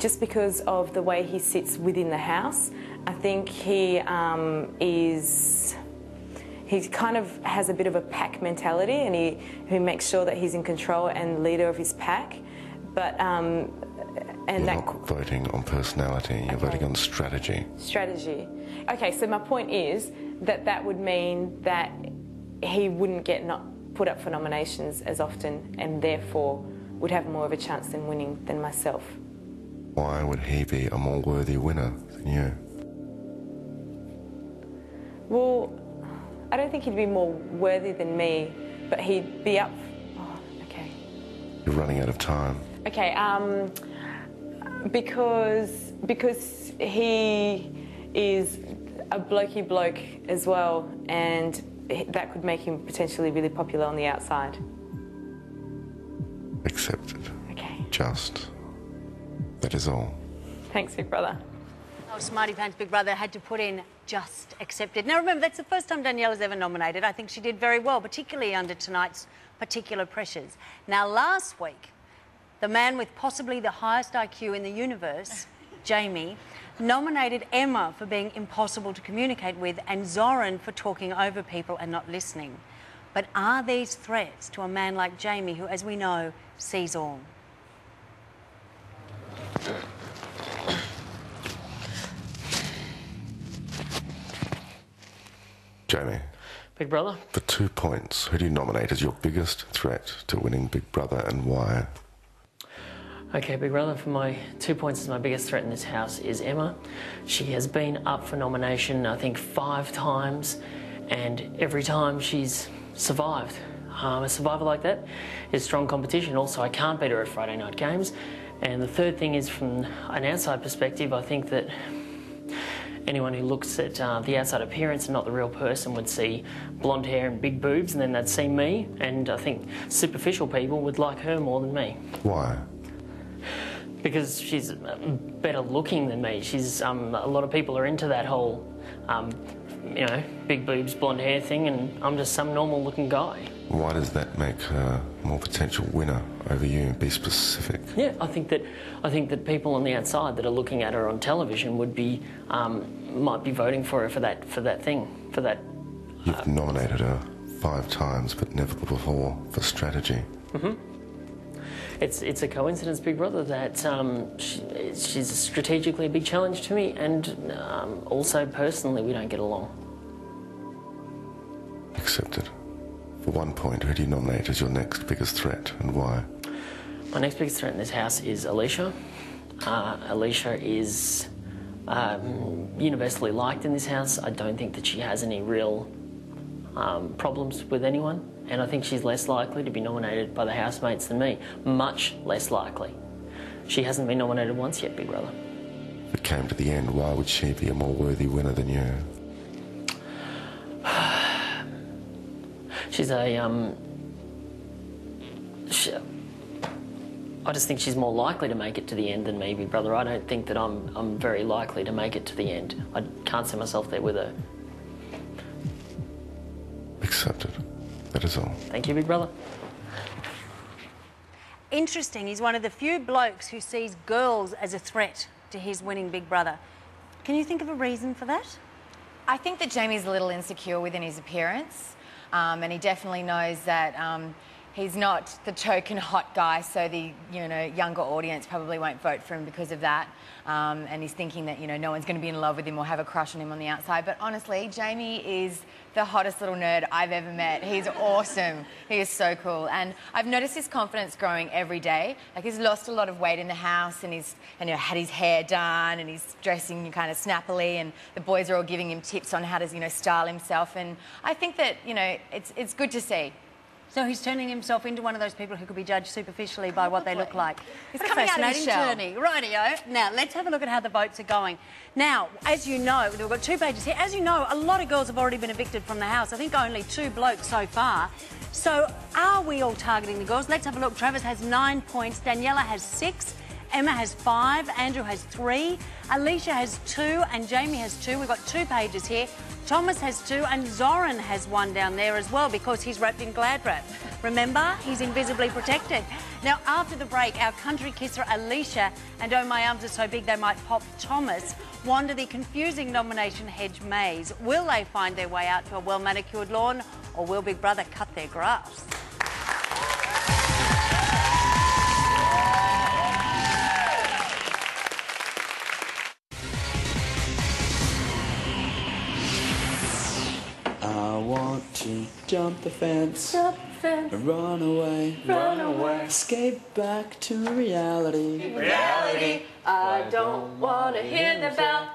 just because of the way he sits within the house. I think he kind of has a bit of a pack mentality, and he makes sure that he's in control and leader of his pack. But you're not voting on personality, you're voting on strategy. Strategy. Okay, so my point is that would mean that he wouldn't get put up for nominations as often, and therefore would have more of a chance than winning than myself. Why would he be a more worthy winner than you? Well, I don't think he'd be more worthy than me, but he'd be up... Oh, okay. You're running out of time. Okay, because he is a blokey bloke as well, and that could make him potentially really popular on the outside. Accepted. Okay. Just. That is all. Thanks, Big Brother. Oh, Smarty Pants Big Brother had to put in just accepted. Now, remember, that's the first time Daniela's ever nominated. I think she did very well, particularly under tonight's particular pressures. Now, last week, the man with possibly the highest IQ in the universe, Jamie, nominated Emma for being impossible to communicate with and Zoran for talking over people and not listening. But are these threats to a man like Jamie, who, as we know, sees all? Jamie. Big Brother? For 2 points, who do you nominate as your biggest threat to winning Big Brother and why? Okay, Big Brother, for my 2 points as my biggest threat in this house is Emma. She has been up for nomination, I think, 5 times, and every time she's survived. A survivor like that is strong competition. Also, I can't beat her at Friday night games. And the third thing is, from an outside perspective, I think that anyone who looks at the outside appearance and not the real person would see blonde hair and big boobs, and then they'd see me, and I think superficial people would like her more than me. Why? Because she's better looking than me. She's a lot of people are into that whole, you know, big boobs, blonde hair thing, and I'm just some normal looking guy. Why does that make her a more potential winner over you? Be specific. Yeah, I think that people on the outside that are looking at her on television would be might be voting for her for that thing. You've nominated her 5 times, but never before for strategy. Mm-hmm. It's a coincidence, Big Brother, that she's strategically a big challenge to me, and also personally we don't get along. Accepted. For 1 point, who do you nominate as your next biggest threat and why? My next biggest threat in this house is Alicia. Alicia is universally liked in this house. I don't think that she has any real problems with anyone, and I think she's less likely to be nominated by the housemates than me. Much less likely. She hasn't been nominated once yet, Big Brother. If it came to the end, why would she be a more worthy winner than you? She's a, I just think she's more likely to make it to the end than me, Big Brother. I don't think that I'm very likely to make it to the end. I can't see myself there with her. Accepted. That is all. Thank you, Big Brother. Interesting, he's one of the few blokes who sees girls as a threat to his winning Big Brother. Can you think of a reason for that? I think that Jamie's a little insecure within his appearance. And he definitely knows that he's not the token hot guy, so the younger audience probably won't vote for him because of that. And he's thinking that no one's going to be in love with him or have a crush on him on the outside. But honestly, Jamie is the hottest little nerd I've ever met. He's awesome. He is so cool. And I've noticed his confidence growing every day. Like, he's lost a lot of weight in the house, and he's had his hair done, and he's dressing kind of snappily, and the boys are all giving him tips on how to style himself. And I think that it's good to see. So he's turning himself into one of those people who could be judged superficially by what they look like. He's coming out of his shell. Rightio. Now, let's have a look at how the votes are going. Now, as you know, we've got 2 pages here. As you know, a lot of girls have already been evicted from the house. I think only 2 blokes so far. So are we all targeting the girls? Let's have a look. Travis has 9 points. Daniela has 6. Emma has 5, Andrew has 3, Alicia has 2 and Jamie has 2. We've got 2 pages here. Thomas has 2 and Zoran has 1 down there as well because he's wrapped in Glad Wrap. Remember, he's invisibly protected. Now, after the break, our country kisser Alicia and Oh My Arms Are So Big They Might Pop Thomas wander the confusing nomination hedge maze. Will they find their way out to a well-manicured lawn, or will Big Brother cut their grass? I want to jump the fence, and run away, escape back to reality. I don't want to hear the bell,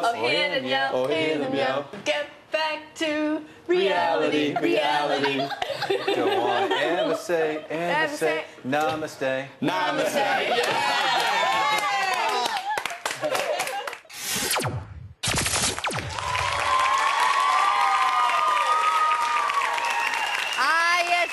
Oh, hear them yell, hear them yell. Get back to reality. Don't want to ever say, namaste.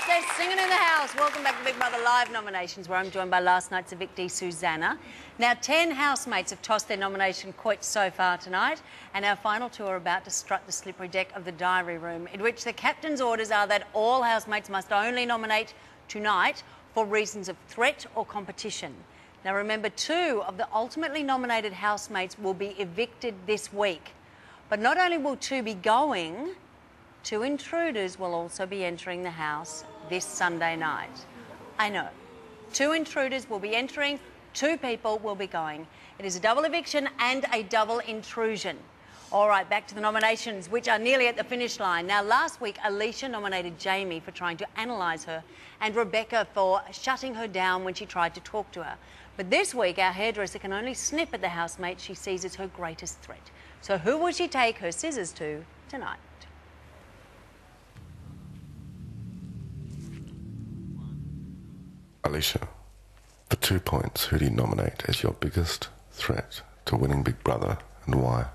They're singing in the house. Welcome back to Big Brother Live nominations, where I'm joined by last night's evictee, Susanna. Now, 10 housemates have tossed their nomination quotes so far tonight, and our final 2 are about to strut the slippery deck of the diary room, in which the captain's orders are that all housemates must only nominate tonight for reasons of threat or competition. Now, remember, 2 of the ultimately nominated housemates will be evicted this week. But not only will 2 be going, 2 intruders will also be entering the house this Sunday night. I know. 2 intruders will be entering, 2 people will be going. It is a double eviction and a double intrusion. All right, back to the nominations, which are nearly at the finish line. Now, last week, Alicia nominated Jamie for trying to analyse her and Rebecca for shutting her down when she tried to talk to her. But this week, our hairdresser can only snip at the housemate she sees as her greatest threat. So who will she take her scissors to tonight? Alicia, for 2 points, who do you nominate as your biggest threat to winning Big Brother, and why?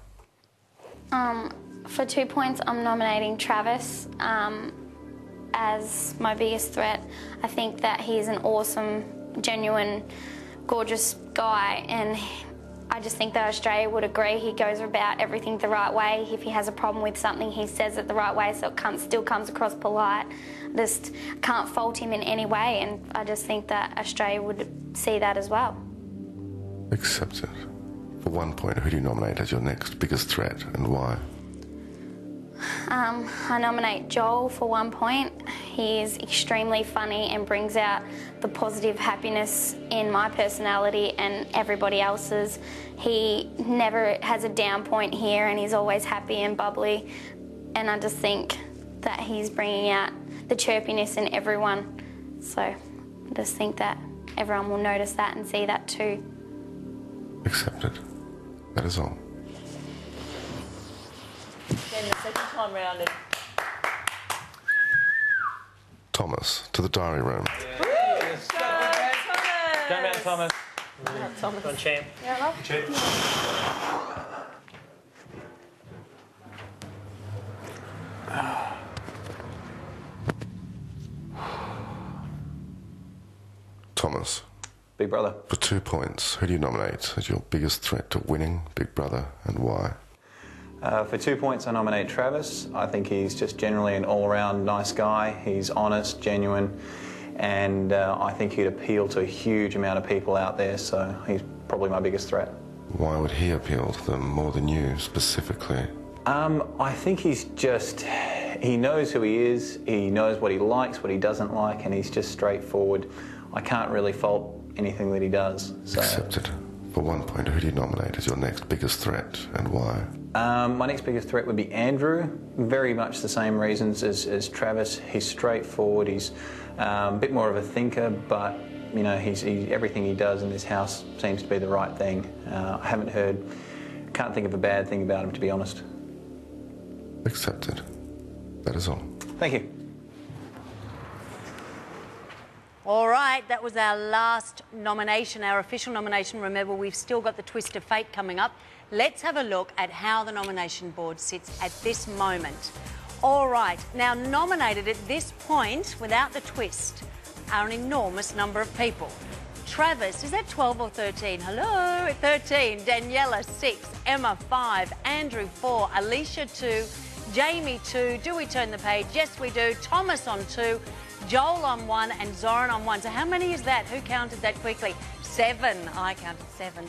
For 2 points, I'm nominating Travis as my biggest threat. I think that he's an awesome, genuine, gorgeous guy, and I just think that Australia would agree. He goes about everything the right way. If he has a problem with something, he says it the right way, so it still comes across polite. Just can't fault him in any way, and I just think that Australia would see that as well. Accepted. For 1 point, who do you nominate as your next biggest threat, and why? I nominate Joel for 1 point. He is extremely funny and brings out the positive happiness in my personality and everybody else's. He never has a down point here, and he's always happy and bubbly, and I just think that he's bringing out the chirpiness in everyone. So I just think that everyone will notice that and see that too. Accepted. That is all. Then the second time round, and Thomas, to the diary room. Yes. Come out, Thomas. Thomas. Go on, champ. Thomas, Big Brother. for 2 points, who do you nominate as your biggest threat to winning Big Brother, and why? For 2 points, I nominate Travis. I think he's just generally an all-round nice guy. He's honest, genuine, and I think he'd appeal to a huge amount of people out there, so he's probably my biggest threat. Why would he appeal to them more than you specifically? I think he knows who he is, he knows what he likes, what he doesn't like, and he's just straightforward. I can't really fault anything that he does. So. Accepted. For 1 point, who do you nominate as your next biggest threat, and why? My next biggest threat would be Andrew. Very much the same reasons as Travis. He's straightforward, he's a bit more of a thinker, but you know, everything he does in this house seems to be the right thing. I can't think of a bad thing about him, to be honest. Accepted. That is all. Thank you. All right, that was our last nomination, our official nomination. Remember, we've still got the twist of fate coming up. Let's have a look at how the nomination board sits at this moment. All right, now nominated at this point, without the twist, are an enormous number of people. Travis, is that 12 or 13? Hello, 13. Daniela, 6. Emma, 5. Andrew, 4. Alicia, 2. Jamie, 2. Do we turn the page? Yes, we do. Thomas on 2. Joel on 1 and Zoran on 1. So how many is that? Who counted that quickly? 7. I counted 7.